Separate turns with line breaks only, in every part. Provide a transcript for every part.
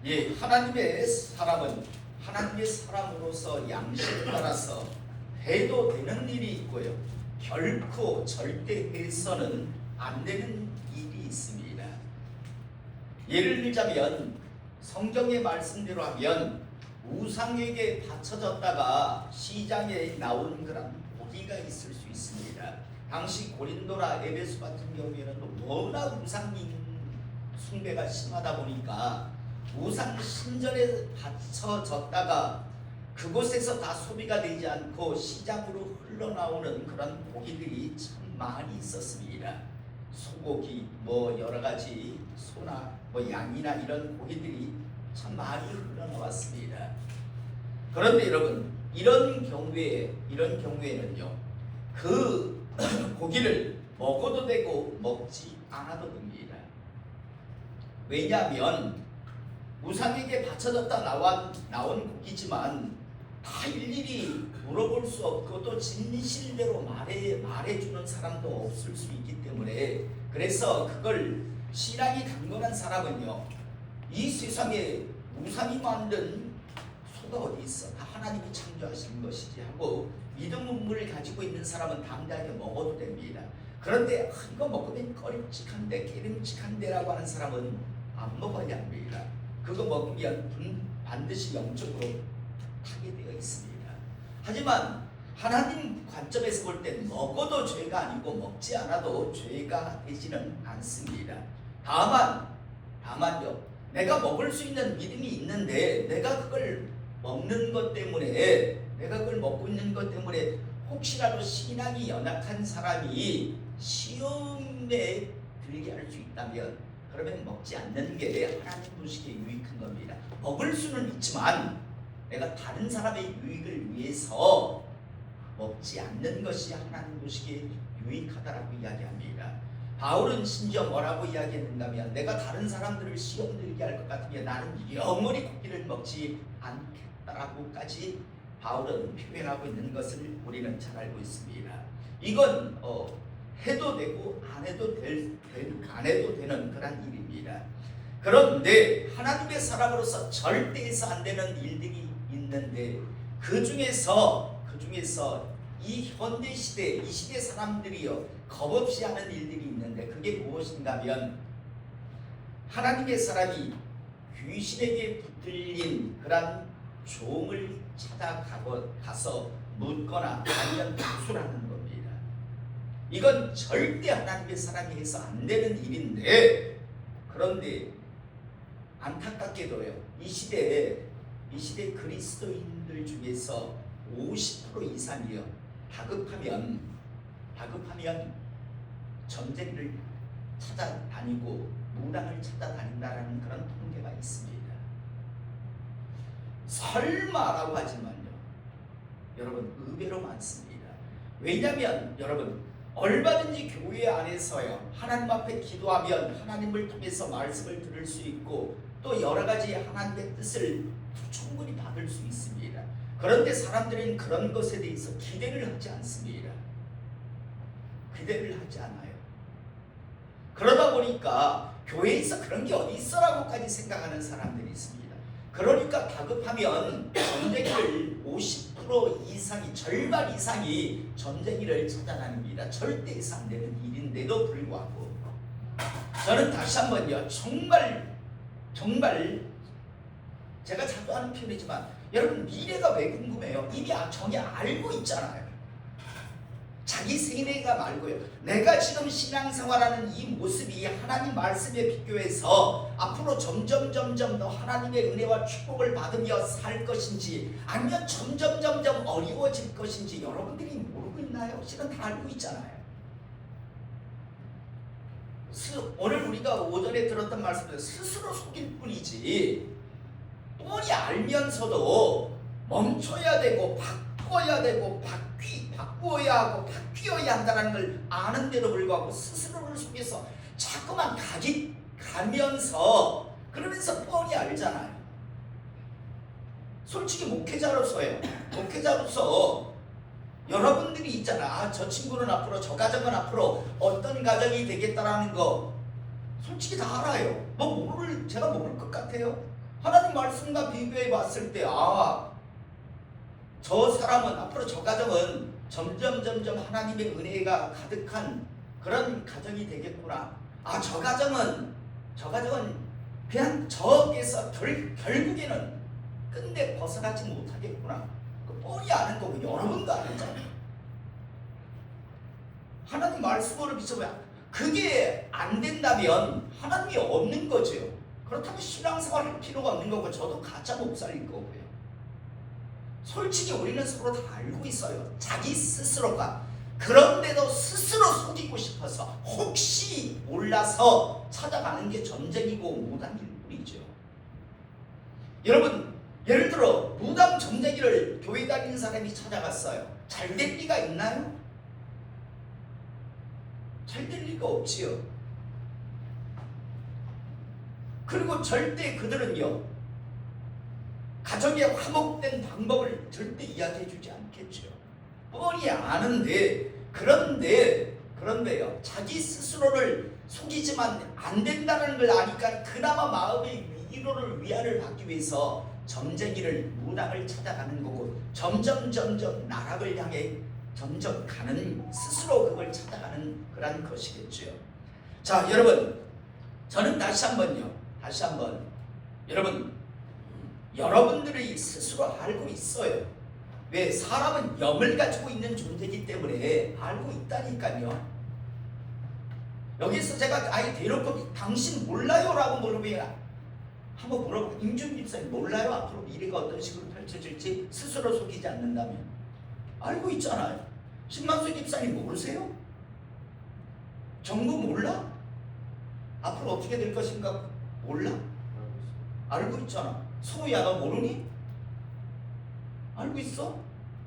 예, 하나님의 사람은 하나님의 사람으로서 양식에 따라서 해도 되는 일이 있고요, 결코 절대 해서는 안 되는 일이 있습니다. 예를 들자면 성경의 말씀대로 하면 우상에게 바쳐졌다가 시장에 나온 그런 고기가 있을 수 있습니다. 당시 고린도나 에베소 같은 경우에는 워낙 우상 숭배가 심하다 보니까 우상 신전에 바쳐졌다가 그곳에서 다 소비가 되지 않고 시장으로 흘러나오는 그런 고기들이 참 많이 있었습니다. 소고기, 여러 가지 소나 양이나 이런 고기들이 참 많이 흘러나왔습니다. 그런데 여러분, 이런 경우에는요, 그 고기를 먹어도 되고 먹지 않아도 됩니다. 왜냐하면 우상에게 바쳐졌다 나온 고기지만 다 일일이 물어볼 수 없고 또 진실대로 말해주는 사람도 없을 수 있기 때문에, 그래서 그걸 신앙이 강건한 사람은요, 이 세상에 우상이 만든 소가 어디 있어, 다 하나님이 창조하신 것이지 하고 믿음을 가지고 있는 사람은 당당하게 먹어도 됩니다. 그런데 이거 먹으면 꺼림칙한데 기름칙한데라고 하는 사람은 안 먹어야 합니다. 그거 먹으면 반드시 영적으로 타게 되어 있습니다. 하지만 하나님 관점에서 볼 때 먹어도 죄가 아니고 먹지 않아도 죄가 되지는 않습니다. 다만요, 내가 먹을 수 있는 믿음이 있는데 내가 그걸 먹는 것 때문에, 내가 그걸 먹고 있는 것 때문에 혹시라도 신앙이 연약한 사람이 시험에 들게 할 수 있다면 그러면 먹지 않는 게 하나님 보시기에 유익한 겁니다. 먹을 수는 있지만 내가 다른 사람의 유익을 위해서 먹지 않는 것이 하나님 보시기에 유익하다라고 이야기합니다. 바울은 심지어 뭐라고 이야기했는가 하면, 내가 다른 사람들을 시험 들게 할 것 같으면 나는 영원히 고기를 먹지 않겠다라고까지 바울은 표현하고 있는 것을 우리는 잘 알고 있습니다. 이건 해도 되고 안 해도 되는 그런 일입니다. 그런데 하나님의 사람으로서 절대 해서 안 되는 일들이 있는데, 그 중에서 이 현대 시대, 이 시대 사람들이요 겁없이 하는 일들이 있는데, 그게 무엇인가 하면, 하나님의 사람이 귀신에게 붙들린 그런 종을 가서 묻거나 아니면 구술하는 겁니다. 이건 절대 하나님의 사람이 해서 안 되는 일인데, 그런데 안타깝게도요, 이 시대에 그리스도인들 중에서 50% 이상이요 다급하면 점쟁이를 찾아다니고 무당을 찾아다닌다라는 그런 통계가 있습니다. 설마라고 하지만요, 여러분 의외로 많습니다. 왜냐하면 여러분, 얼마든지 교회 안에서요 하나님 앞에 기도하면 하나님을 통해서 말씀을 들을 수 있고 또 여러 가지 하나님의 뜻을 충분히 받을 수 있습니다. 그런데 사람들은 그런 것에 대해서 기대를 하지 않습니다. 기대를 하지 않아요. 그러다 보니까 교회에서 그런 게 어디 있어라고까지 생각하는 사람들이 있습니다. 그러니까 다급하면 전쟁이를 50% 이상이, 절반 이상이 전쟁이를 찾아다닙니다. 절대 해서 안 되는 일인데도 불구하고 저는 다시 한번요, 정말 제가 자주 하는 표현이지만, 여러분 미래가 왜 궁금해요? 이미 정이 알고 있잖아요. 자기 세뇌가 말고요, 내가 지금 신앙생활하는 이 모습이 하나님 말씀에 비교해서 앞으로 점점 더 하나님의 은혜와 축복을 받으며 살 것인지 아니면 점점 어려워질 것인지 여러분들이 모르고 있나요? 실은 다 알고 있잖아요. 오늘 우리가 오전에 들었던 말씀은 스스로 속일 뿐이지, 뻔히 알면서도 멈춰야 되고 바꿔야 되고 바꾸어야 하고 바뀌어야 한다는 걸 아는데도 불구하고 스스로를 속여서 자꾸만 가면서 그러면서 뻔히 알잖아요. 솔직히 목회자로서 여러분들이 있잖아. 저 친구는 앞으로, 저 가정은 앞으로 어떤 가정이 되겠다라는 거 솔직히 다 알아요. 제가 모를 것 같아요? 하나님 말씀과 비교해 봤을 때 저 사람은 앞으로 저 가정은 점점 하나님의 은혜가 가득한 그런 가정이 되겠구나. 저 가정은 그냥 저기서 결국에는 끝내 벗어나지 못하겠구나. 뻔히 아는 거고 여러분도 알잖아요. 하나님 말씀으로 비춰봐야 그게 안 된다면 하나님이 없는 거죠. 그렇다면 신앙생활 할 필요가 없는 거고 저도 가짜 목사일 거고요. 솔직히 우리는 서로 다 알고 있어요. 자기 스스로가. 그런데도 스스로 속이고 싶어서 혹시 몰라서 찾아가는 게 전쟁이고 무당일 뿐이죠. 여러분, 예를 들어 무당 점쟁이를 교회 다니는 사람이 찾아갔어요. 잘 될 리가 있나요? 잘 될 리가 없지요. 그리고 절대 그들은요, 가정에 화목된 방법을 절대 이야기해 주지 않겠죠. 뻔히 아는데, 그런데요, 자기 스스로를 속이지만 안 된다는 걸 아니까 그나마 마음의 위안을 받기 위해서 점쟁이를, 무당을 찾아가는 거고, 점점 나락을 향해 점점 가는, 스스로 그걸 찾아가는 그런 것이겠죠. 자, 여러분, 저는 다시 한번 여러분들이 스스로 알고 있어요. 왜? 사람은 영을 가지고 있는 존재이기 때문에 알고 있다니까요. 여기서 제가 대놓고 당신 몰라요? 라고 물으면 한번 물어봐. 임준 집사님 몰라요? 앞으로 미래가 어떤 식으로 펼쳐질지 스스로 속이지 않는다면. 알고 있잖아요. 신만수 집사님 모르세요? 정부 몰라? 앞으로 어떻게 될 것인가 몰라? 알고 있잖아. 소우야, 너 모르니? 알고 있어?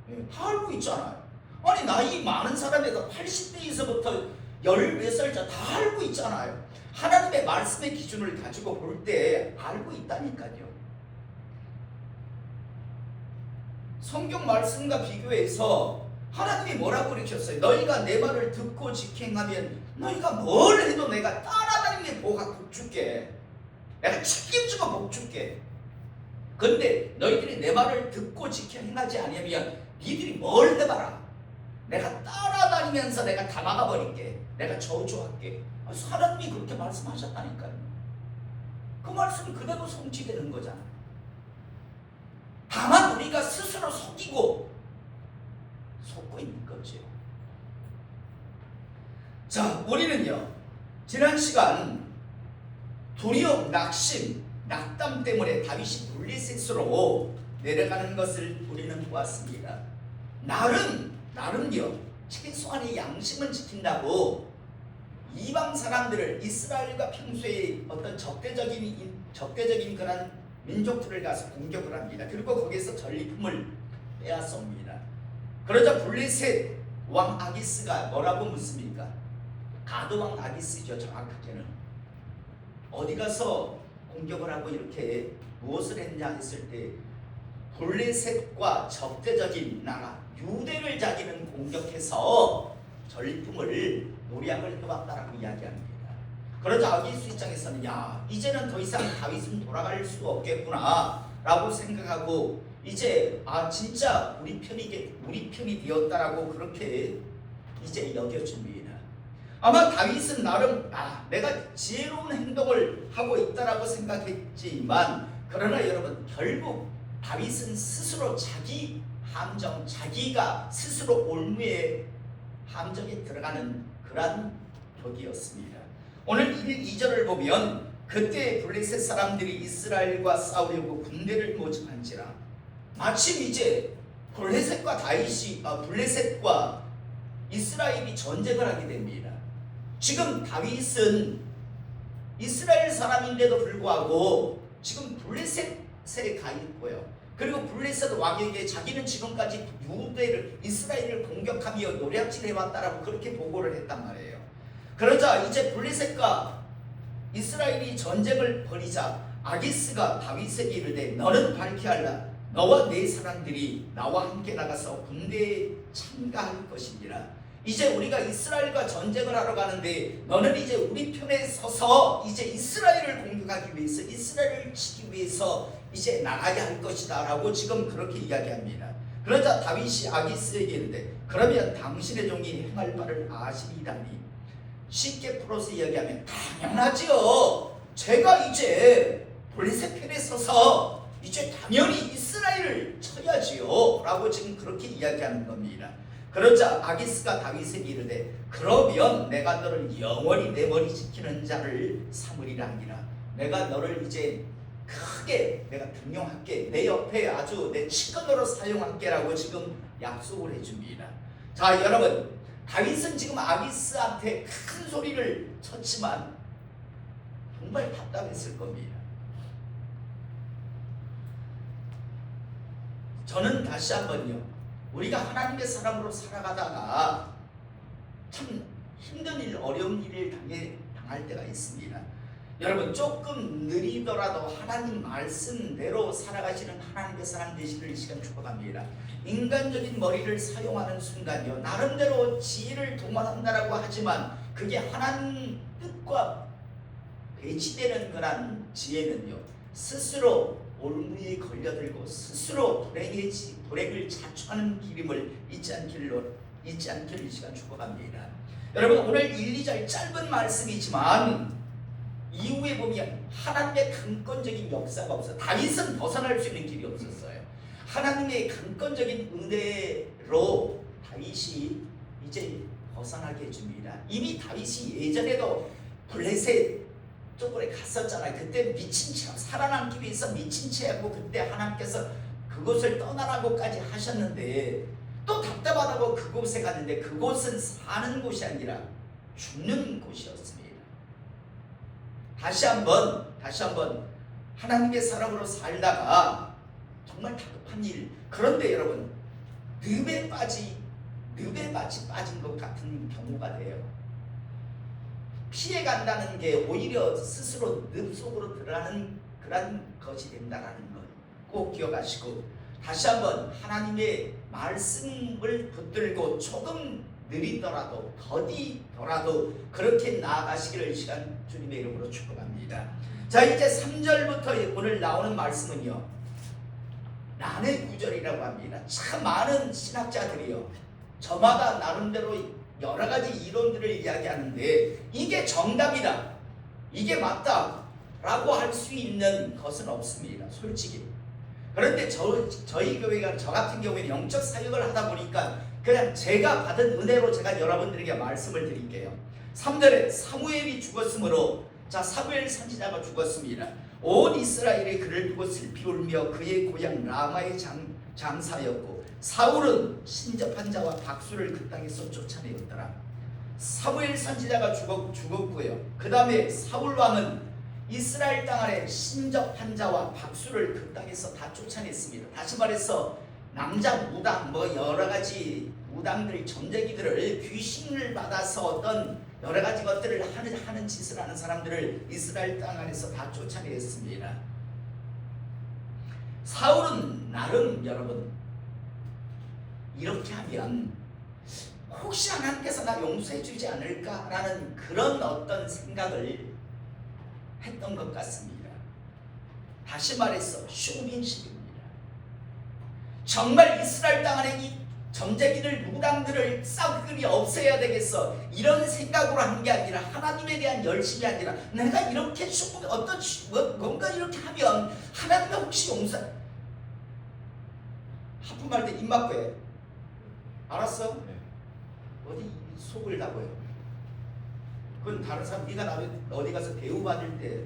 네, 다 알고 있잖아요. 아니, 나이 많은 사람에서 80대에서부터 14살짜 다 알고 있잖아요. 하나님의 말씀의 기준을 가지고 볼 때 알고 있다니까요. 성경 말씀과 비교해서 하나님이 뭐라고 그러셨어요? 너희가 내 말을 듣고 직행하면 너희가 뭘 해도 내가 따라다니는 복 줄게. 내가 책임지고 복 줄게. 근데 너희들이 내 말을 듣고 지켜 행하지 않으면 니들이 뭘 해봐라. 내가 따라다니면서 내가 다 막아버릴게. 내가 저주할게. 하나님이 그렇게 말씀하셨다니까요. 그 말씀이 그대로 성취되는 거잖아. 다만 우리가 스스로 속고 있는 거죠. 자, 우리는요, 지난 시간 두려움, 낙심, 낙담 때문에 다윗이 블레셋으로 내려가는 것을 우리는 보았습니다. 나름요, 최소한의 양심은 지킨다고 이방 사람들을, 이스라엘과 평소에 어떤 적대적인 그런 민족들을 가서 공격을 합니다. 그리고 거기서 전리품을 빼앗습니다. 그러자 블레셋 왕 아기스가 뭐라고 묻습니까? 가드 왕 아기스죠, 정확하게는. 어디 가서 공격을 하고 이렇게 무엇을 했냐 했을 때 블레셋과 적대적인 나라 유대를 자기는 공격해서 전리품을 노략을 해왔다라고 이야기합니다. 그러자 아기스 입장에서는 이제는 더 이상 다윗은 돌아갈 수가 없겠구나 라고 생각하고 이제 진짜 우리 편이 되었다라고 그렇게 이제 여겨줍니다. 아마 다윗은 나름 내가 지혜로운 행동을 하고 있다라고 생각했지만, 그러나 여러분, 결국 다윗은 스스로 자기 함정, 자기가 스스로 올무의 함정에 들어가는 그러한 격이었습니다. 오늘 2절을 보면 그때 블레셋 사람들이 이스라엘과 싸우려고 군대를 모집한지라. 마침 이제 블레셋과 이스라엘이 전쟁을 하게 됩니다. 지금 다윗은 이스라엘 사람인데도 불구하고 지금 블레셋에 가 있고요. 그리고 블레셋 왕에게 자기는 지금까지 이스라엘을 공격하며 노략질해왔다라고 그렇게 보고를 했단 말이에요. 그러자 이제 블레셋과 이스라엘이 전쟁을 벌이자 아기스가 다윗에게 이르되 너는 밝히 알라. 너와 네 사람들이 나와 함께 나가서 군대에 참가할 것이니라. 이제 우리가 이스라엘과 전쟁을 하러 가는데 너는 이제 우리 편에 서서 이제 이스라엘을 공격하기 위해서 이스라엘을 치기 위해서 이제 나가야 할 것이다 라고 지금 그렇게 이야기합니다. 그러자 다윗이 아기스에게 이르되 그러면 당신의 종이 행할 바를 아시리라니. 쉽게 풀어서 이야기하면 당연하지요. 제가 이제 블레셋 편에 서서 이제 당연히 이스라엘을 쳐야지요 라고 지금 그렇게 이야기하는 겁니다. 그러자 아기스가 다윗에게 이르되 그러면 내가 너를 영원히 내 머리 지키는 자를 삼으리라 하니라. 내가 너를 이제 크게 내가 등용할게, 내 옆에 아주 내 측근으로 사용할게라고 지금 약속을 해줍니다. 자 여러분, 다윗은 지금 아기스한테 큰 소리를 쳤지만 정말 답답했을 겁니다. 저는 다시 한번요, 우리가 하나님의 사람으로 살아가다가 참 힘든 일, 어려운 일을 당할 때가 있습니다. 여러분, 조금 느리더라도 하나님 말씀대로 살아가시는 하나님의 사람 되시길 이 시간 축복합니다. 인간적인 머리를 사용하는 순간요, 나름대로 지혜를 동원한다라고 하지만 그게 하나님 뜻과 배치되는 그런 지혜는요, 스스로 올무에 걸려들고 스스로 도래를 자초하는 기름을 잊지 않기를 이 시간 축복합니다. 여러분, 오늘 1, 2절 짧은 말씀이지만 이후에 보면 하나님의 강권적인 역사가 없어요. 다윗은 벗어날 수 있는 길이 없었어요. 하나님의 강권적인 은혜로 다윗이 이제 벗어나게 해줍니다. 이미 다윗이 예전에도 블레셋 쪽으로 갔었잖아요. 그때 미친 채 살아남기 위해서 미친 채하고 그때 하나님께서 그곳을 떠나라고까지 하셨는데 또 답답하다고 그곳에 갔는데 그곳은 사는 곳이 아니라 죽는 곳이었습니다. 다시 한번 하나님의 사람으로 살다가 정말 다급한 일, 그런데 여러분 늪에 빠진 것 같은 경우가 돼요. 피해간다는 게 오히려 스스로 늪 속으로 들어가는 그런 것이 된다는 것 꼭 기억하시고, 다시 한번 하나님의 말씀을 붙들고 조금 느리더라도 더디더라도 그렇게 나아가시기를 이 시간 주님의 이름으로 축복합니다. 자, 이제 3절부터 오늘 나오는 말씀은요, 난의 구절이라고 합니다. 참 많은 신학자들이요, 저마다 나름대로 여러 가지 이론들을 이야기하는데 이게 정답이다, 이게 맞다 라고 할 수 있는 것은 없습니다, 솔직히. 그런데 저희 교회가, 저 같은 경우에는 영적 사역을 하다 보니까 그냥 제가 받은 은혜로 제가 여러분들에게 말씀을 드릴게요. 3절에 사무엘이 죽었으므로, 자, 사무엘 선지자가 죽었습니다. 온 이스라엘이 그를 두고 슬피 울며 그의 고향 라마의 장사였고 사울은 신접한 자와 박수를 그 땅에서 쫓아내었더라. 사무엘 선지자가 죽었고요. 그 다음에 사울 왕은 이스라엘 땅 아래 신접한 자와 박수를 그 땅에서 다 쫓아냈습니다. 다시 말해서 남자 무당, 여러 가지 무당들, 점쟁이들을, 귀신을 받아서 어떤 여러 가지 것들을 하는 짓을 하는 사람들을 이스라엘 땅 안에서 다 쫓아냈습니다. 사울은 나름, 여러분, 이렇게 하면 혹시 하나님께서 나 용서해 주지 않을까라는 그런 어떤 생각을 했던 것 같습니다. 다시 말해서 쇼민십입니다. 정말 이스라엘 땅 안에 이 점쟁이들, 무당들을 싹쓸이 없애야 되겠어, 이런 생각으로 한 게 아니라, 하나님에 대한 열심이 아니라, 내가 이렇게 뭔가 이렇게 하면 하나님이 혹시 용서, 하품할 때 입 막고 해. 알았어? 네. 어디 속을 다고요. 그건 다른 사람, 네가 나를 어디 가서 대우받을 때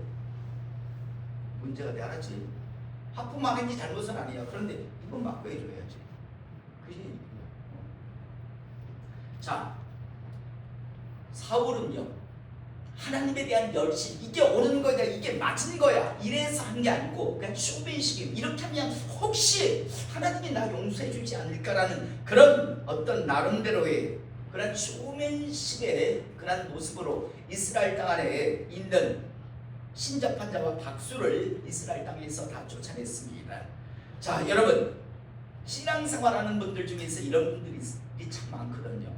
문제가 돼, 알았지? 하품하는 게 잘못은 아니야. 그런데 이건 막고 해줘야지. 그게. 자, 사울은요, 하나님에 대한 열심, 이게 옳은 거야, 이게 맞은 거야, 이래서 한 게 아니고 그냥 쇼맨식이, 이렇게 하면 혹시 하나님이 나 용서해 주지 않을까라는 그런 어떤 나름대로의 그런 쇼맨식의 그런 모습으로 이스라엘 땅 안에 있는 신접한 자와 박수를 이스라엘 땅에서 다 쫓아냈습니다. 자, 여러분, 신앙생활하는 분들 중에서 이런 분들이 참 많거든요.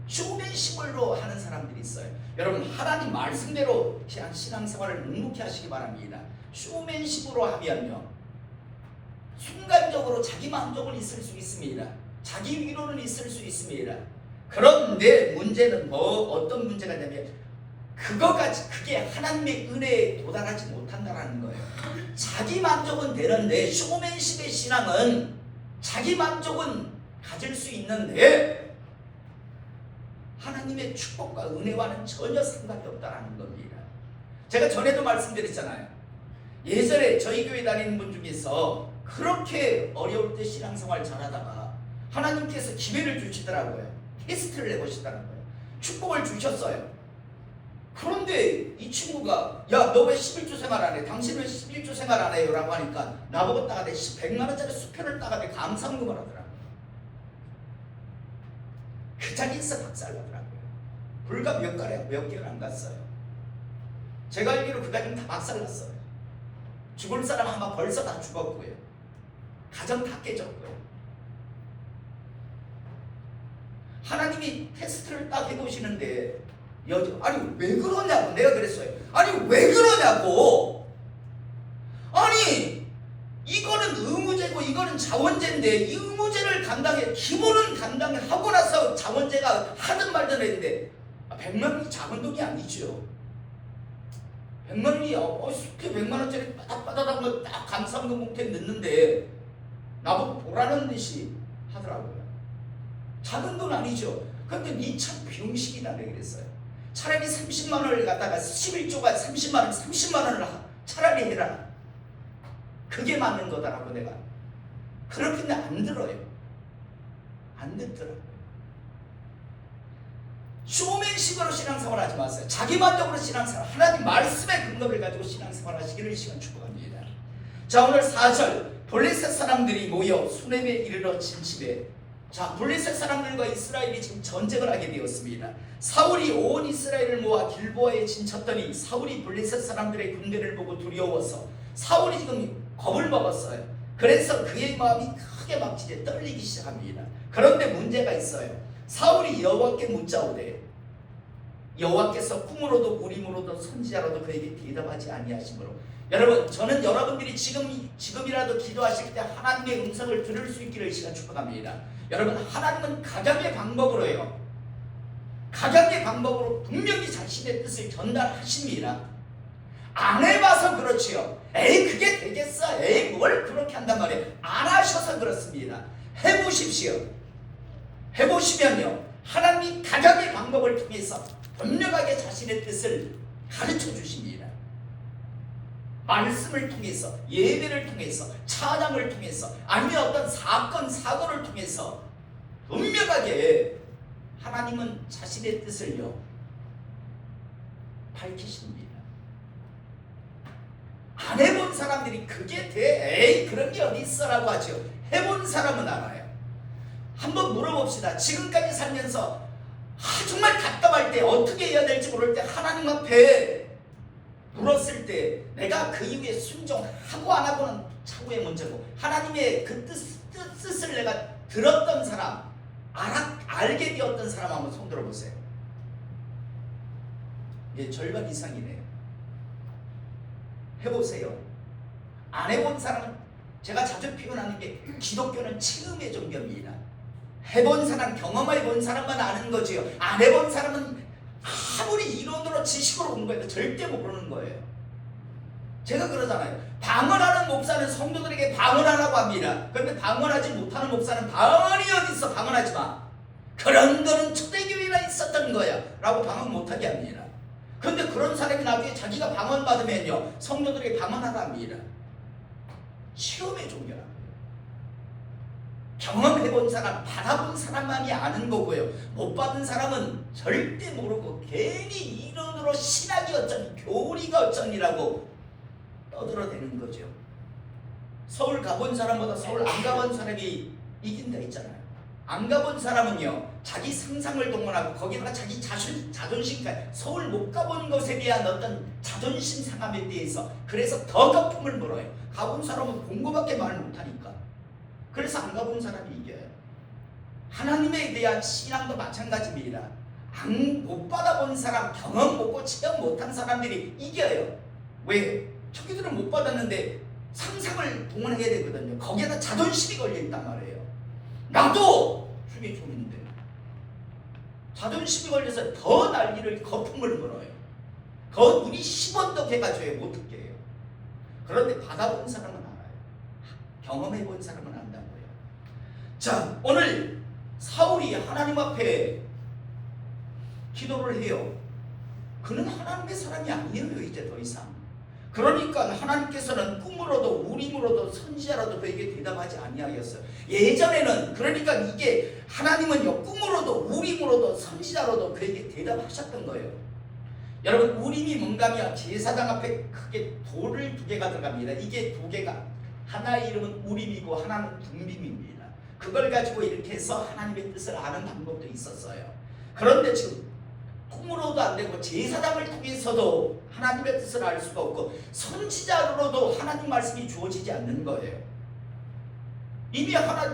쇼맨십으로 하는 사람들이 있어요. 여러분 하나님 말씀대로 신앙생활을 묵묵히 하시기 바랍니다. 쇼맨십으로 하면요 순간적으로 자기 만족은 있을 수 있습니다. 자기 위로는 있을 수 있습니다. 그런데 문제는 어떤 문제가 있냐면 그게 하나님의 은혜에 도달하지 못한다는 거예요. 자기 만족은 되는데 쇼맨십의 신앙은 자기 만족은 가질 수 있는데 하나님의 축복과 은혜와는 전혀 상관이 없다는 겁니다. 제가 전에도 말씀드렸잖아요. 예전에 저희 교회 다니는 분 중에서 그렇게 어려울 때 신앙생활 잘하다가 하나님께서 기회를 주시더라고요. 테스트를 내보시더라고요. 축복을 주셨어요. 그런데 이 친구가 야 너 왜 11조 생활 안 해? 당신 왜 11조 생활 안 해요? 라고 하니까 나보고 따가대 100만 원짜리 수표를 따가대 감상금을 하더라고요. 그 자리에서 박살나더라고요. 불과 몇 개월 안 갔어요. 제가 알기로 그 가정 다 박살났어요. 죽을 사람 아마 벌써 다 죽었고요. 가정 다 깨졌고요. 하나님이 테스트를 딱 해보시는데 아니 왜 그러냐고 내가 그랬어요. 아니 왜 그러냐고. 아니 이거는 의무제고 이거는 자원제인데 이 의무제를 기본은 감당하고 나서 자원제가 하든 말든 했는데 100만 원이 작은 돈이 아니죠. 100만 원이 쉽게 100만 원짜리 빠닥빠닥한 거 딱 감상금 봉투에 넣는데 나보고 보라는 듯이 하더라고요. 작은 돈 아니죠. 근데 니 참 병식이다 내가 그랬어요. 차라리 30만 원을 갖다가 11조가 30만 원 30만 원을 차라리 해라. 그게 맞는 거다라고 내가. 그렇게 안 들어요. 안 듣더라고요. 쇼맨식으로 신앙생활 하지 마세요. 자기만족으로 신앙생활, 하나님 말씀의 근거를 가지고 신앙생활 하시기를 이 시간 축복합니다. 자, 오늘 4절 블레셋 사람들이 모여 수넴에 이르러 진침해. 자, 블레셋 사람들과 이스라엘이 지금 전쟁을 하게 되었습니다. 사울이 온 이스라엘을 모아 길보아에 진쳤더니 사울이 블레셋 사람들의 군대를 보고 두려워서 사울이 지금 겁을 먹었어요. 그래서 그의 마음이 크게 막 이제 떨리기 시작합니다. 그런데 문제가 있어요. 사울이 여호와께 묻자오되 여호와께서 꿈으로도 우림으로도 선지자로도 그에게 대답하지 아니하시므로. 여러분 저는 여러분들이 지금이라도 기도하실 때 하나님의 음성을 들을 수 있기를 이 시간 축복합니다. 여러분 하나님은 각양의 방법으로요. 각양의 방법으로 분명히 자신의 뜻을 전달하십니다. 안 해봐서 그렇지요. 에이 그게 되겠어. 에이 뭘 그렇게 한단 말이에요. 안 하셔서 그렇습니다. 해보십시오. 해보시면요 하나님이 각양의 방법을 통해서 분명하게 자신의 뜻을 가르쳐 주십니다. 말씀을 통해서, 예배를 통해서, 찬양을 통해서, 아니면 어떤 사건을 통해서 분명하게 하나님은 자신의 뜻을요 밝히십니다. 안 해본 사람들이 그게 돼? 에이 그런 게 어디 있어? 라고 하죠. 해본 사람은 알아요. 한번 물어봅시다. 지금까지 살면서 정말 답답할 때 어떻게 해야 될지 모를 때 하나님 앞에 물었을 때 내가 그 이후에 순종하고 안 하고는 차후의 문제고 하나님의 그 뜻을 내가 들었던 사람, 알게 되었던 사람 한번 손 들어보세요. 예, 절반 이상이네요. 해보세요. 안 해본 사람은 제가 자주 표현하는 게 기독교는 체험의 종교입니다. 해본 사람, 경험해본 사람만 아는 거지요. 안 해본 사람은 아무리 이론으로 지식으로 공부해도 절대 모르는 거예요. 제가 그러잖아요. 방언하는 목사는 성도들에게 방언하라고 합니다. 그런데 방언하지 못하는 목사는 방언이 어디 있어? 방언하지 마. 그런 거는 초대교회나 있었던 거야 라고 방언 못하게 합니다. 그런데 그런 사람이 나중에 자기가 방언 받으면요 성도들에게 방언하라 합니다. 시험의 종교라. 경험해본 사람, 받아본 사람만이 아는 거고요. 못 받은 사람은 절대 모르고 괜히 이론으로 신학이 어쩌니 교리가 어쩌니라고 떠들어대는 거죠. 서울 가본 사람보다 서울 안 가본 사람이 이긴다 했잖아요. 안 가본 사람은요 자기 상상을 동원하고 거기다가 자기 자존심까지 서울 못 가본 것에 대한 어떤 자존심 상함에 대해서 그래서 더 거품을 물어요. 가본 사람은 공부밖에 말 못하니까. 그래서 안 가본 사람이 이겨요. 하나님에 대한 신앙도 마찬가지입니다. 못 받아본 사람, 경험 못고 체험 못한 사람들이 이겨요. 왜? 저기들은 못 받았는데 상상을 동원해야 되거든요. 거기에다 자존심이 걸려있단 말이에요. 나도 주님 종인데 자존심이 걸려서 더 난리를 거품을 불어요. 더 눈이 10원 더 개가져요. 못 듣게 해요. 그런데 받아본 사람은 알아요. 경험해본 사람은 안다고요. 자, 오늘 사울이 하나님 앞에 기도를 해요. 그는 하나님의 사람이 아니에요. 이제 더 이상. 그러니까 하나님께서는 꿈으로도 우림으로도 선지자로도 그에게 대답하지 아니하였어요. 예전에는 그러니까 이게 하나님은요 꿈으로도 우림으로도 선지자로도 그에게 대답하셨던 거예요. 여러분 우림이 뭔가면 제사장 앞에 크게 돌을 2개가 들어갑니다. 이게 2개가 하나의 이름은 우림이고 하나는 둠빔입니다. 그걸 가지고 이렇게 해서 하나님의 뜻을 아는 방법도 있었어요. 그런데 지금 꿈으로도 안 되고 제사장을 통해서도 하나님의 뜻을 알 수가 없고 선지자로도 하나님 말씀이 주어지지 않는 거예요.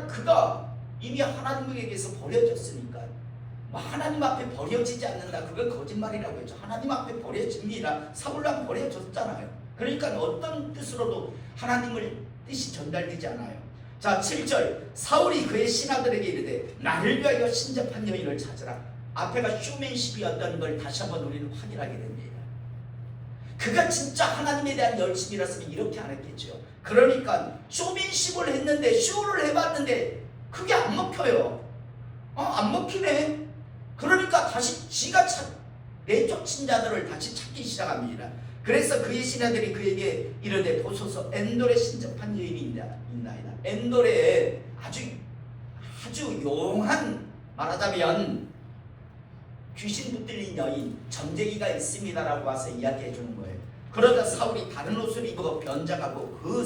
그가 이미 하나님에게서 버려졌으니까 하나님 앞에 버려지지 않는다. 그건 거짓말이라고 했죠. 하나님 앞에 버려집니다. 사울랑 버려졌잖아요. 그러니까 어떤 뜻으로도 하나님의 뜻이 전달되지 않아요. 자 7절 사울이 그의 신하들에게 이르되 나를 위하여 신접한 여인을 찾으라. 앞에가 쇼맨십이었던 걸 다시 한번 우리는 확인하게 됩니다. 그가 진짜 하나님에 대한 열심이었으면 이렇게 안 했겠죠. 그러니까 쇼맨십을 했는데 쇼를 해봤는데 그게 안 먹혀요. 안 먹히네. 그러니까 다시 지가 내쫓은 자들을 다시 찾기 시작합니다. 그래서 그의 신하들이 그에게 이르되 보소서 엔돌에 신접한 여인이 있나이다. 엔돌에 아주 용한 말하자면 귀신 붙들린 여인 점쟁이가 있습니다라고 와서 이야기해 주는 거예요. 그러자 사울이 다른 옷을 입어 변장하고 두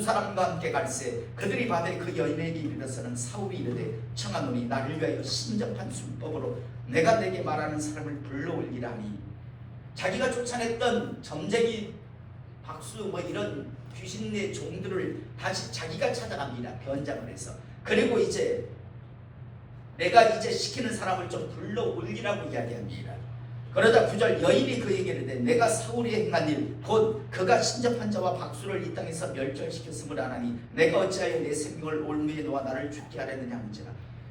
사람과 함께 갈새 그들이 받을 그 여인에게 이르러서는 사울이 이르되 청하노니 나를 위하여 신접한 술법으로 내가 내게 말하는 사람을 불러올리라 하니 자기가 쫓아냈던 점쟁이 박수 이런 귀신의 종들을 다시 자기가 찾아갑니다. 변장을 해서. 그리고 이제 내가 이제 시키는 사람을 좀 불러올리라고 이야기합니다. 그러자 9절 여인이 그에게 이르되 내가 사울이 행한 일 곧 그가 신접한 자와 박수를 이 땅에서 멸절시켰음을 아나니 내가 어찌하여 내 생명을 올무에 놓아 나를 죽게 하려느냐 한지라.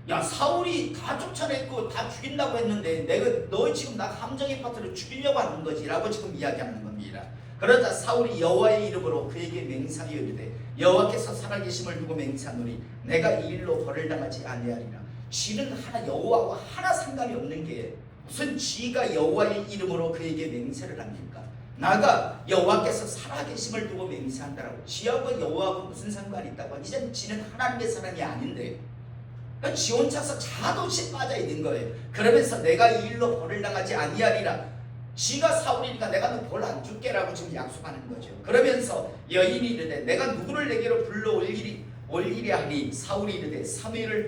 야 사울이 다 쫓아냈고 다 죽인다고 했는데 너 지금 나 함정의 파트를 죽이려고 하는 거지 라고 지금 이야기하는 겁니다. 그러자 사울이 여호와의 이름으로 그에게 맹세하여 이르되 여호와께서 살아계심을 두고 맹세하노니 내가 이 일로 벌을 당하지 아니하리라. 쥐는 여호와와 하나 상관이 없는 게 무슨 쥐가 여호와의 이름으로 그에게 맹세를 합니까? 나가 여호와께서 살아계심을 두고 맹세한다라고. 쥐하고 여호와하고 무슨 상관이 있다고? 이제 쥐는 하나님의 사람이 아닌데 그러니까 지 혼자서 자도치 빠져 있는 거예요. 그러면서 내가 이 일로 벌을 당하지 아니하리라. 쥐가 사울이니까 내가 너 벌 안 줄게라고 지금 약속하는 거죠. 그러면서 여인이 이르되 내가 누구를 내게로 올리랴 하니 사울이 이르되 사무엘을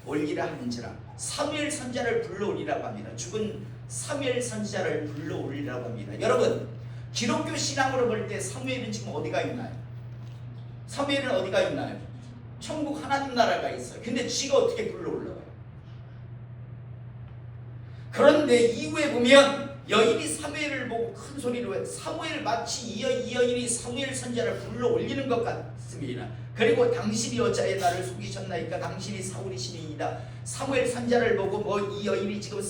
올리라 하는지라. 사무엘 선지자를 불러올리라고 합니다. 죽은 사무엘 선지자를 불러올리라고 합니다. 여러분 기독교 신앙으로 볼 때 사무엘은 지금 어디가 있나요? 사무엘은 어디가 있나요? 천국 하나님 나라가 있어요. 근데 쥐가 어떻게 불러올라가요? 그런데 이후에 보면 여인이 사무엘을 보고 큰 소리로 해. 마치 이 여인이 사무엘 선지자를 불러올리는 것 같습니다. 그리고 당신이 어찌하여 나를 속이셨나이까? 당신이 사울이시니이다. 사무엘 선지자를 보고 이 여인이 지금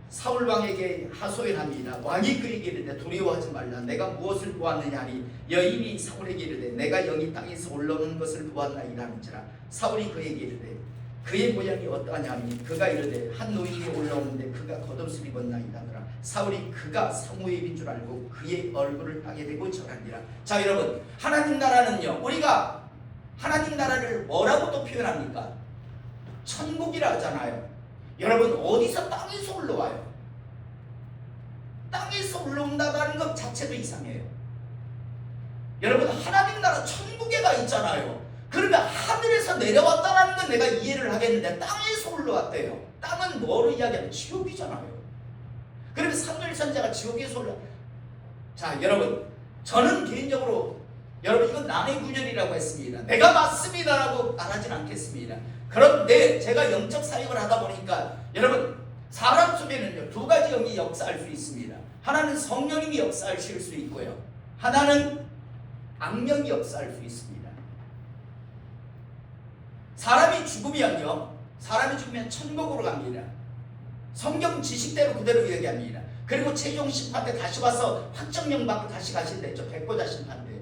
사울 왕에게 하소연합니다. 왕이 그에게 이르되 두려워하지 말라. 내가 무엇을 보았느냐 하니 여인이 사울에게 이르되 내가 영이 땅에서 올라오는 것을 보았나이다 하는지라. 사울이 그에게 이르되 그의 모양이 어떠하냐 하니 그가 이르되 한 노인이 올라오는데 그가 겉옷을 입었나이다 하더라. 사울이 그가 사무엘인 줄 알고 그의 얼굴을 땅에 대고 절하니라. 자 여러분 하나님 나라는요 우리가 하나님 나라를 뭐라고 또 표현합니까? 천국이라 하잖아요. 여러분 어디서 땅에서 올라와요? 땅에서 올라온다는 것 자체도 이상해요. 여러분 하나님 나라 천국에 가 있잖아요. 그러면 하늘에서 내려왔다는 건 내가 이해를 하겠는데 땅에서 올라왔대요. 땅은 뭐로 이야기하면 지옥이잖아요. 그러면 사무엘 선지자가 지옥에서 자 여러분 저는 개인적으로 여러분 이건 남의 구절이라고 했습니다. 내가 맞습니다라고 말하진 않겠습니다. 그런데 제가 영적 사역을 하다 보니까 여러분 사람 속에는요 두 가지 영이 역사할 수 있습니다. 하나는 성령님이 역사하실 수 있고요. 하나는 악령이 역사할 수 있습니다. 사람이 죽으면 천국으로 갑니다. 성경 지식대로 그대로 얘기합니다. 그리고 최종 심판 때 다시 와서 확정령 받고 다시 가신대죠. 백보자 심판 때.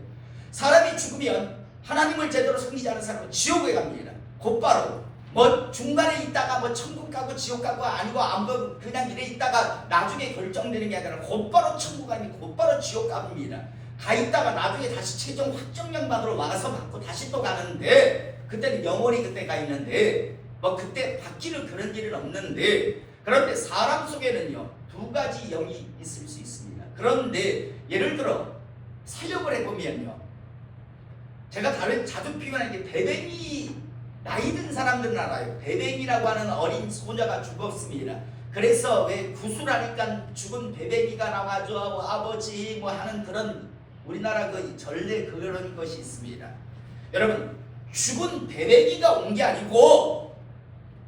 사람이 죽으면 하나님을 제대로 섬기지 않은 사람은 지옥에 갑니다. 곧바로 뭐 중간에 있다가 뭐 천국 가고 지옥 가고 아니고 아무 그냥 이래 있다가 나중에 결정되는 게 아니라 곧바로 천국 아니고 곧바로 지옥 갑니다. 가 있다가 나중에 다시 최종 확정령 받으러 와서 받고 다시 또 가는데 그때는 영원히 그때 가 있는데 뭐 그때 바뀌는 그런 일은 없는데 그런데 사람 속에는요 두 가지 영이 있을 수 있습니다. 그런데 예를 들어 사역을 해보면요 제가 자주 표현하는 게 배뱅이 나이 든 사람들은 알아요. 배뱅이라고 하는 어린 소녀가 죽었습니다. 그래서 왜 구슬하니까 죽은 배뱅이가 나와줘 아버지 뭐 하는 그런 우리나라 그 전례 그런 것이 있습니다. 여러분 죽은 배뱅이가 온 게 아니고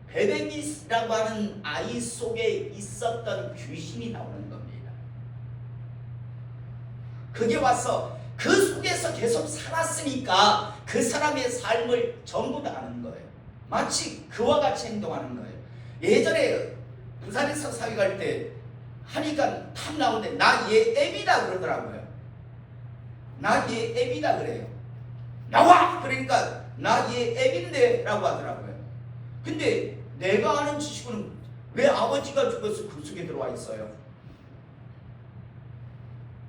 배뱅이라고 하는 아이 속에 있었던 귀신이 나오는 겁니다. 그게 와서 그 속에서 계속 살았으니까 그 사람의 삶을 전부 다 아는 거예요. 마치 그와 같이 행동하는 거예요. 예전에 부산에서 사역할 때 하니까 탁 나오는데 나 얘 애비다 그러더라고요. 나 얘 애비다 그래요. 나와! 그러니까 나 얘 애비인데 라고 하더라고요. 근데 내가 아는 지식은 왜 아버지가 죽어서 그 속에 들어와 있어요?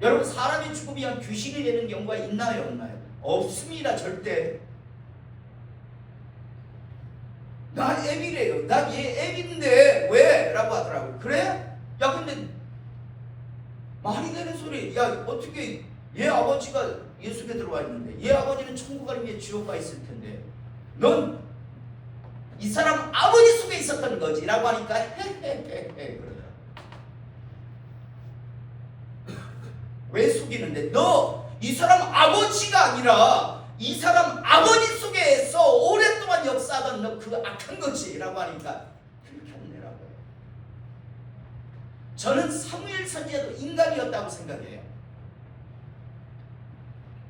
여러분 사람이 죽으면 귀신이 되는 경우가 있나요 없나요? 없습니다. 절대. 나 애비래요. 나 얘 애비인데 왜? 라고 하더라고요. 그래? 야 근데 말이 되는 소리. 야 어떻게 얘 아버지가 예수께 들어와 있는데 얘 아버지는 천국 아니면 지옥 가 있을 텐데 넌 이 사람 아버지 속에 있었던 거지 라고 하니까 헤헤헤헤 그러더라고요. 왜 속이는데? 너 이 사람 아버지가 아니라 이 사람 아버지 속에서 오랫동안 역사하던 너 그 악한 거지 라고 하니까 그렇게 혼내라고요. 저는 사무엘 선지자도 인간이었다고 생각해요.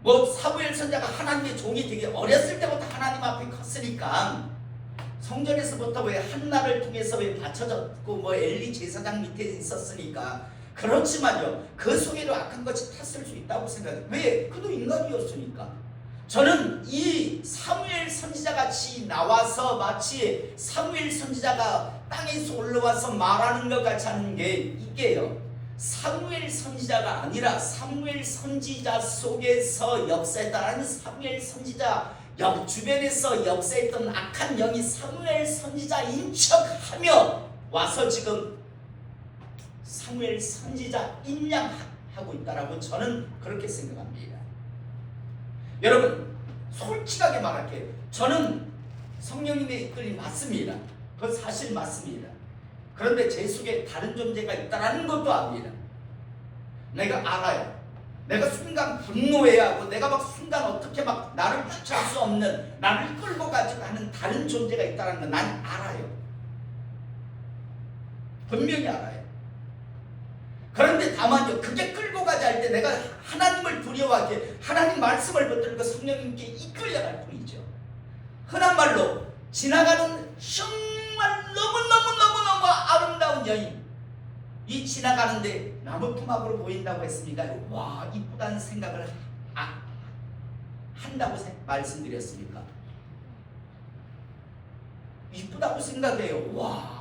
뭐 사무엘 선지자가 하나님의 종이 되게 어렸을 때부터 하나님 앞에 컸으니까 성전에서부터 왜 한나를 통해서 왜 받쳐졌고 뭐 엘리 제사장 밑에 있었으니까 그렇지만요 그 속에도 악한 것이 탔을 수 있다고 생각해요. 왜? 그도 인간이었으니까. 저는 이 사무엘 선지자 같이 나와서 마치 사무엘 선지자가 땅에서 올라와서 말하는 것 같이 하는 게 이게요 사무엘 선지자가 아니라 사무엘 선지자 속에서 역사했다는 사무엘 선지자 주변에서 역사했던 악한 영이 사무엘 선지자인 척하며 와서 지금 사무엘 선지자 인양하고 있다라고 저는 그렇게 생각합니다. 여러분 솔직하게 말할게요. 저는 성령님의 이끌림 맞습니다. 그건 사실 맞습니다. 그런데 제 속에 다른 존재가 있다는 것도 압니다. 내가 알아요. 내가 순간 분노해야 하고 내가 막 순간 어떻게 막 나를 주체할 수 없는 나를 끌고 가지고 하는 다른 존재가 있다는 건 난 알아요. 분명히 알아요. 그런데 다만요 그게 끌고 가자 할 때 내가 하나님을 두려워하게 하나님 말씀을 붙들고 성령님께 이끌려갈 뿐이죠. 흔한 말로 지나가는 정말 너무너무 아름다운 여인 이 지나가는데 나무 토막으로 보인다고 했으니까 와 이쁘다는 생각을 한다고 말씀드렸습니까? 이쁘다고 생각해요. 와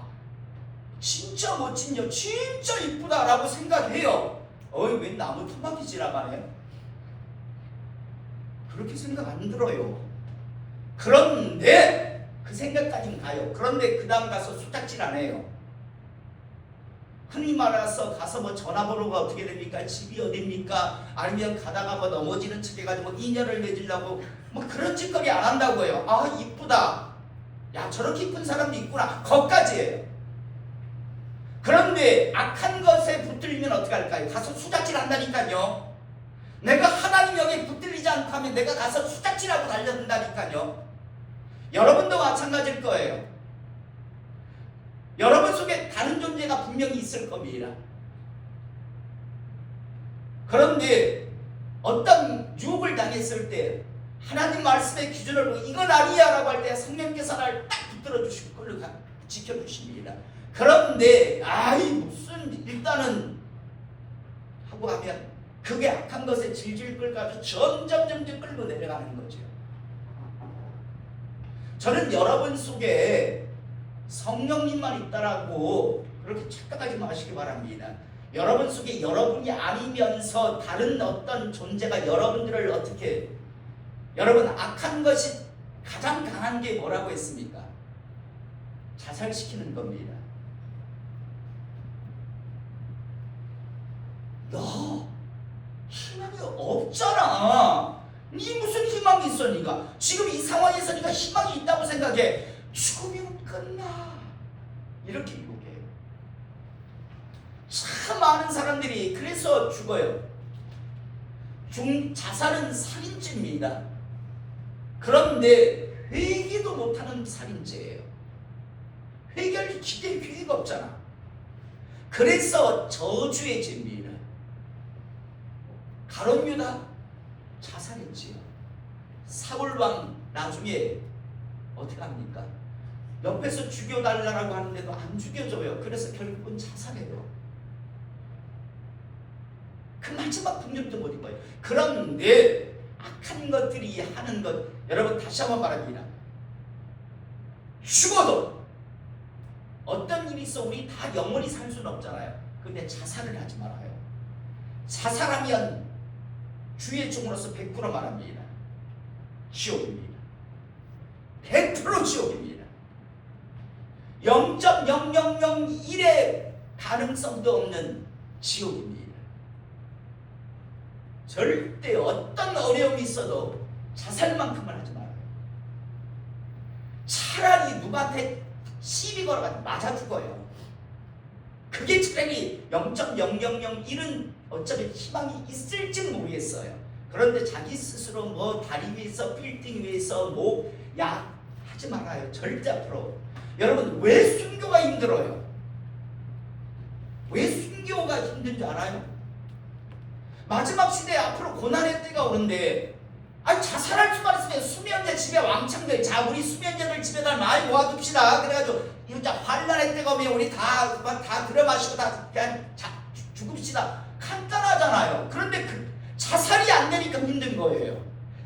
진짜 멋진 여 진짜 이쁘다라고 생각해요. 왜 나무 토막이 지나가네? 그렇게 생각 안 들어요. 그런데 그 생각까지는 가요. 그런데 그 다음 가서 수작질 안 해요. 흔히 말해서 가서 뭐 전화번호가 어떻게 됩니까? 집이 어딥니까? 아니면 가다가 뭐 넘어지는 척 해가지고 인연을 맺으려고 뭐 그런 짓거리 안 한다고요. 아 이쁘다. 야 저렇게 이쁜 사람도 있구나. 거기까지예요. 그런데 악한 것에 붙들리면 어떻게 할까요? 가서 수작질 한다니까요. 내가 하나님 영에 붙들리지 않다면 내가 가서 수작질하고 달려든다니까요. 여러분도 마찬가지일 거예요. 여러분 속에 다른 존재가 분명히 있을 겁니다. 그런데 어떤 유혹을 당했을 때 하나님 말씀의 기준으로 이건 아니야 라고 할 때 성령께서 나를 딱 붙들어 주시고 끌고 지켜주십니다. 그런데 무슨 일단은 하고 하면 그게 악한 것에 질질 끌가지고 점점 끌고 내려가는 거죠. 저는 여러분 속에 성령님만 있다라고 그렇게 착각하지 마시기 바랍니다. 여러분 속에 여러분이 아니면서 다른 어떤 존재가 여러분들을 어떻게, 여러분 악한 것이 가장 강한 게 뭐라고 했습니까? 자살시키는 겁니다. 너 희망이 없잖아. 네 무슨 희망이 있어? 네가 지금 이 상황에서 네가 희망이 있다고 생각해. 죽으면 끝나. 이렇게 유혹해요. 참 많은 사람들이 그래서 죽어요. 자살은 살인죄입니다. 그런데 회개도 못하는 살인죄예요. 회개할 기대 기회가 없잖아. 그래서 저주의 죄입니다. 가룟 유다 자살했지요. 사울왕 나중에 어떻게 합니까? 옆에서 죽여달라고 하는데도 안 죽여줘요. 그래서 결국은 자살해요. 그 마지막 폭력도 못 입어요. 그런데 악한 것들이 하는 것, 여러분 다시 한번 말합니다. 죽어도 어떤 일이 있어 우리 다 영원히 살 수는 없잖아요. 근데 자살을 하지 말아요. 자살하면 주의 종으로서 100% 말합니다. 지옥입니다. 100% 지옥입니다. 0.0001의 가능성도 없는 지옥입니다. 절대 어떤 어려움이 있어도 자살만큼은 하지 말아요. 차라리 누구한테 시비 걸어가지고 맞아 죽어요. 그게 차라리 0.0001은 어차피 희망이 있을지 모르겠어요. 그런데 자기 스스로 뭐 다리 위에서 빌딩 위에서 하지 말아요. 절대 앞으로. 여러분 왜 순교가 힘들어요? 왜 순교가 힘든 줄 알아요? 마지막 시대에 앞으로 고난의 때가 오는데 자살할 수만 있으면 수면제 집에 왕창들, 자 우리 수면제들 집에다 많이 모아둡시다. 그래가지고 진짜 환란의 때가 오면 우리 다 들어마시고 다 그냥 죽읍시다. 간단하잖아요. 그런데 자살이 안 되니까 힘든 거예요.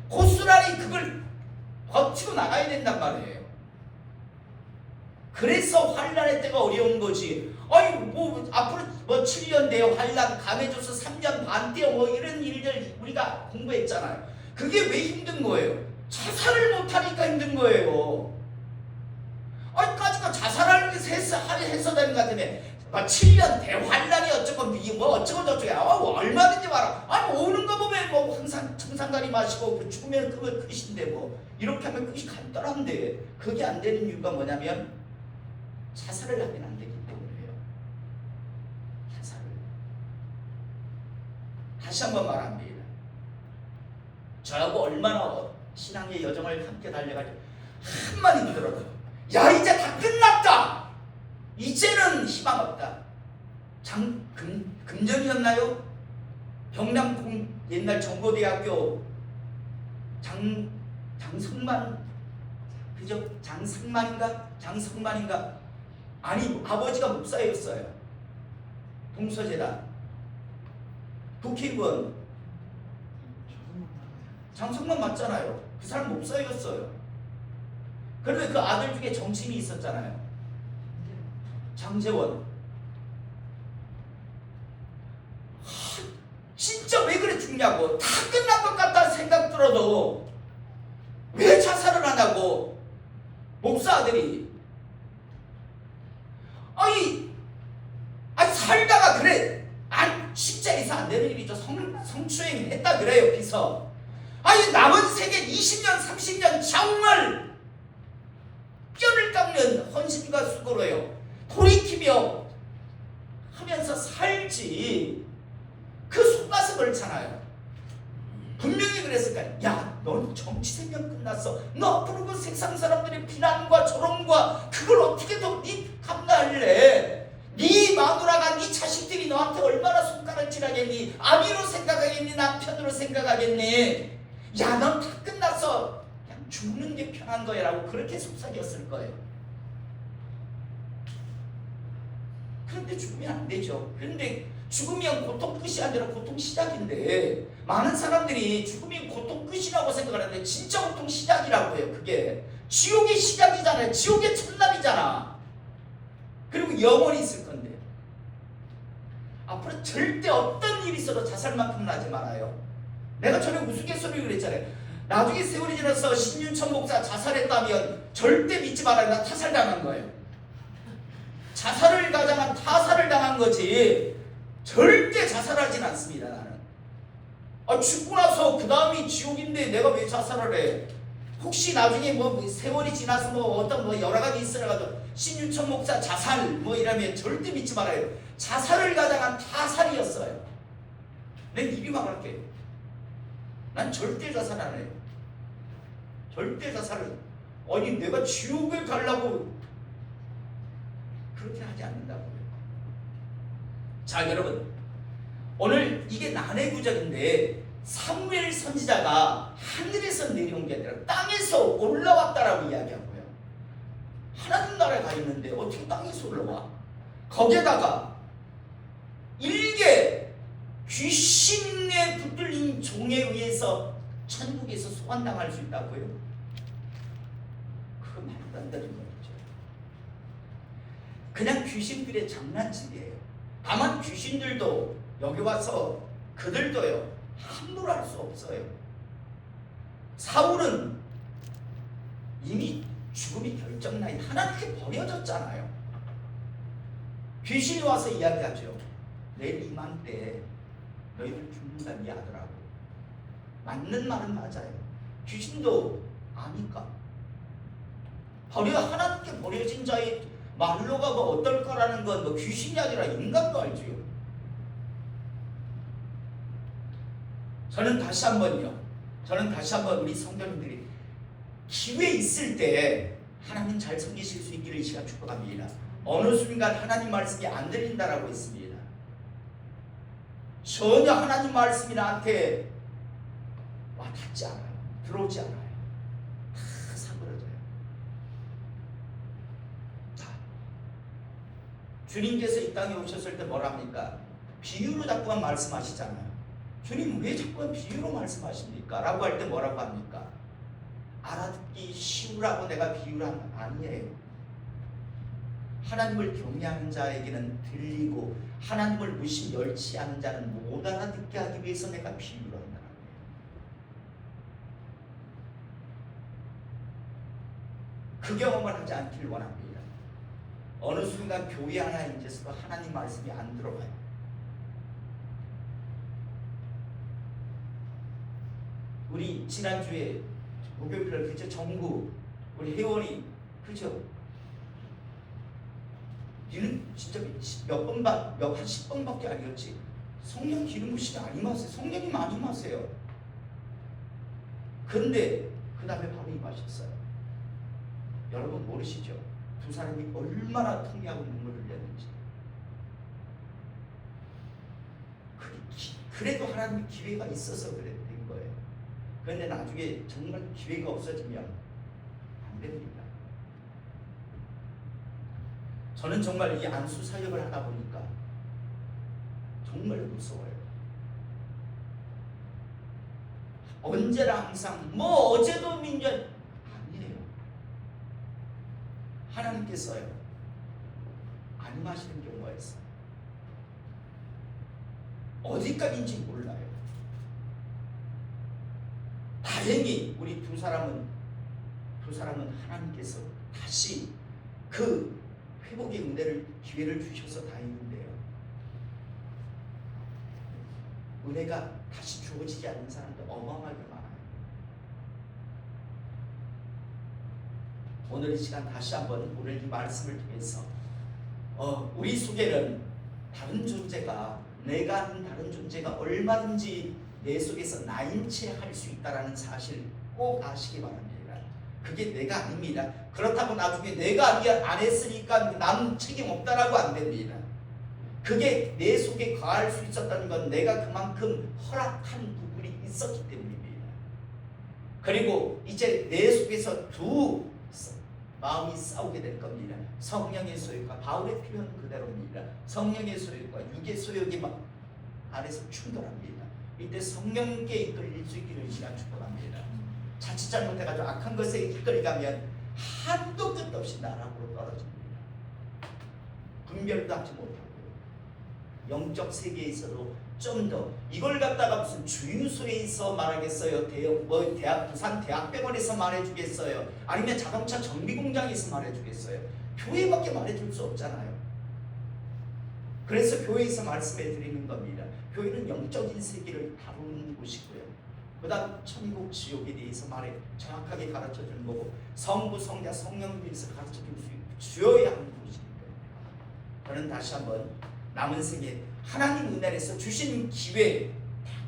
고스란히 그걸 버티고 나가야 된단 말이에요. 그래서 환란의 때가 어려운 거지. 앞으로 7년 돼요. 환란 감해줘서 3년 반 돼요. 이런 일들 우리가 공부했잖아요. 그게 왜 힘든 거예요? 자살을 못하니까 힘든 거예요. 까짓거 자살하는 게 해서 되는 것 같으면 7년 대환란이 어쩌고 어쩌고 저쩌고 얼마든지 와라. 오는 거 보면 항상 청산가리 마시고 죽으면 그거 끝인데 이렇게 하면 끝이 간단한데 그게 안 되는 이유가 뭐냐면 자살을 하면 안 되기 때문에요. 자살을. 다시 한번 말합니다. 저하고 얼마나 신앙의 여정을 함께 달려가지고 한마디 들어도 야 이제 다 끝났다. 이제는 희망 없다. 금전이었나요? 경남 옛날 정보대학교 장성만 그죠? 장성만인가? 아니 아버지가 목사였어요. 동서재단 국회의원 장성만 맞잖아요. 그 사람 목사였어요. 그런데 그 아들 중에 정치인이 있었잖아요. 장재원. 진짜 왜 그래 죽냐고. 다 끝난 것 같다 생각 들어도 왜 자살을 하냐고. 목사 아들이. 살다가 그래. 진짜 있어 안 되는 일이죠. 성추행 했다 그래요. 비서. 남은 세계 20년 30년 정말 뼈를 깎는 헌신과 수고로요. 돌이키며 하면서 살지. 그 속가슴 그렇잖아요. 분명히 그랬을 거야. 야, 넌 정치 생명 끝났어. 너 앞으로 그 세상 사람들의 비난과 조롱과 그걸 어떻게 더 네 감당할래? 네 마누라가 네 자식들이 너한테 얼마나 손가락질하겠니? 아비로 생각하겠니? 남편으로 생각하겠니? 야, 넌 다 끝났어. 그냥 죽는 게 편한 거야 라고 그렇게 속삭였을 거예요. 그런데 죽으면 안 되죠. 그런데 죽으면 고통 끝이 아니라 고통 시작인데 많은 사람들이 죽으면 고통 끝이라고 생각하는데 진짜 고통 시작이라고 해요. 그게 지옥의 시작이잖아요. 지옥의 첫날이잖아. 그리고 영원히 있을 건데 앞으로 절대 어떤 일이 있어도 자살만큼은 하지 말아요. 내가 전에 우스갯소리를 그랬잖아요. 나중에 세월이 지나서 신윤천 목사 자살했다면 절대 믿지 말아요. 나 타살당한 거예요. 자살을 가장한 타살을 당한 거지 절대 자살하진 않습니다. 나는 죽고 나서 그 다음이 지옥인데 내가 왜 자살을 해? 혹시 나중에 뭐 세월이 지나서 뭐 어떤 뭐 여러 가지 있어가지고 신윤천 목사 자살 뭐 이러면 절대 믿지 말아요. 자살을 가장한 타살이었어요. 내 입이 막을게. 난 절대 자살 안 해요. 절대 자살을. 아니 내가 지옥에 가려고 그렇게 하지 않는다고요. 자 여러분, 오늘 이게 난해 구절인데 사무엘 선지자가 하늘에서 내려온 게 아니라 땅에서 올라왔다라고 이야기하고요. 하나님 나라에 가 있는데 어떻게 땅에서 올라와? 거기에다가 일개 귀신에 붙들린 종에 의해서 천국에서 소환당할 수 있다고요? 그거 말도 안 되는 거죠. 그냥 귀신들의 장난질이에요. 다만 귀신들도 여기 와서 그들도요 함부로 할 수 없어요. 사울은 이미 죽음이 결정나이 하나님께 버려졌잖아요. 귀신이 와서 이야기하죠. 내일 이맘때 너희들 죽는다 네 아들하고. 맞는 말은 맞아요. 귀신도 아니까. 하나님께 버려진 자의 말로가 뭐 어떨까라는 건 뭐 귀신이 아니라 인간도 알지요. 저는 다시 한번 우리 성도님들이 기회 있을 때 하나님 잘 섬기실 수 있기를 이 시간 축복합니다. 어느 순간 하나님 말씀이 안 들린다라고 했습니다. 전혀 하나님 말씀이 나한테 와닿지 않아요. 들어오지 않아요. 다 사그러져요. 자, 주님께서 이 땅에 오셨을 때 뭐라 합니까? 비유로 자꾸만 말씀하시잖아요. 주님 왜 자꾸만 비유로 말씀하십니까? 라고 할 때 뭐라고 합니까? 알아듣기 쉬우라고 내가 비유를 하는 건 아니에요. 하나님을 경외하는 자에게는 들리고 하나님을 무심 멸치하는 자는 못 알아듣게 하기 위해서 내가 비유를 한다는 거예요. 그 경험을 하지 않길 원합니다. 어느 순간 교회 하나에 앉아서도 하나님 말씀이 안 들어가요. 우리 지난주에 목요일날 그죠? 정부 우리 회원이 그죠? 니는 진짜 한 10번밖에 아니었지. 성령 기름 부시지 안 임하세요. 성령이 많이 임하세요. 그런데 그 다음에 바로 임하셨어요. 여러분 모르시죠? 두 사람이 얼마나 통해하고 눈물을 흘렸는지. 그래도 하나님의 기회가 있어서 그랬던 거예요. 그런데 나중에 정말 기회가 없어지면 안 됩니다. 저는 정말 이 안수 사역을 하다 보니까 정말 무서워요. 언제나 항상 뭐 어제도 민전 아니에요. 하나님께서요 안 임하시는 경우가 있어요. 어디까지인지 몰라요. 다행히 우리 두 사람은 하나님께서 다시 그 회복의 은혜를 기회를 주셔서 다행인데요. 은혜가 다시 주어지지 않는 사람도 어마어마하게 많아요. 오늘 이 시간 다시 한번 오늘 이 말씀을 통해서 우리 속에는 다른 존재가 내가 아닌 다른 존재가 얼마든지 내 속에서 나인 채 할 수 있다는 사실 꼭 아시기 바랍니다. 그게 내가 아닙니다. 그렇다고 나중에 내가 안 했으니까 나는 책임 없다라고 안 됩니다. 그게 내 속에 거할 수 있었다는 건 내가 그만큼 허락한 부분이 있었기 때문입니다. 그리고 이제 내 속에서 두 마음이 싸우게 될 겁니다. 성령의 소욕과 바울의 표현 그대로입니다. 성령의 소욕과 육의 소욕이 막 안에서 충돌합니다. 이때 성령께 이끌릴 수 있기를 축복합니다. 자칫 잘못해가지고 악한 것에 이끌려가면 한도 끝도 없이 나락으로 떨어집니다. 분별도 하지 못하고 영적 세계에서도 좀 더 이걸 갖다가 무슨 주유소에서 말하겠어요? 대학 부산 대학병원에서 말해주겠어요? 아니면 자동차 정비 공장에서 말해주겠어요? 교회밖에 말해줄 수 없잖아요. 그래서 교회에서 말씀해 드리는 겁니다. 교회는 영적인 세계를 다루는 곳이고요. 그 다음 천국 지옥에 대해서 정확하게 가르쳐 주는 거고 성부 성자 성령에 대해서 가르쳐 줄 수 주어야 하는 곳입니다. 저는 다시 한번 남은 생에 하나님 은혜에서 주신 기회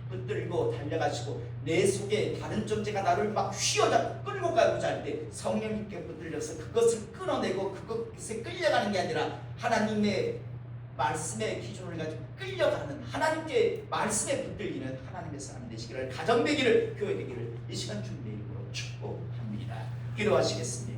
붙들고 달려가시고 내 속에 다른 존재가 나를 막 휘어잡고 끌고 가고자 할 때 성령님께 붙들려서 그것을 끊어내고 그것에 끌려가는 게 아니라 하나님의 말씀의 기준을 가지고 끌려가는 하나님께 말씀에 붙들리는 하나님의 사람 되시기를 가정 되기를 교회 되기를 이 시간 주님의 이름으로 축복합니다. 기도하시겠습니다.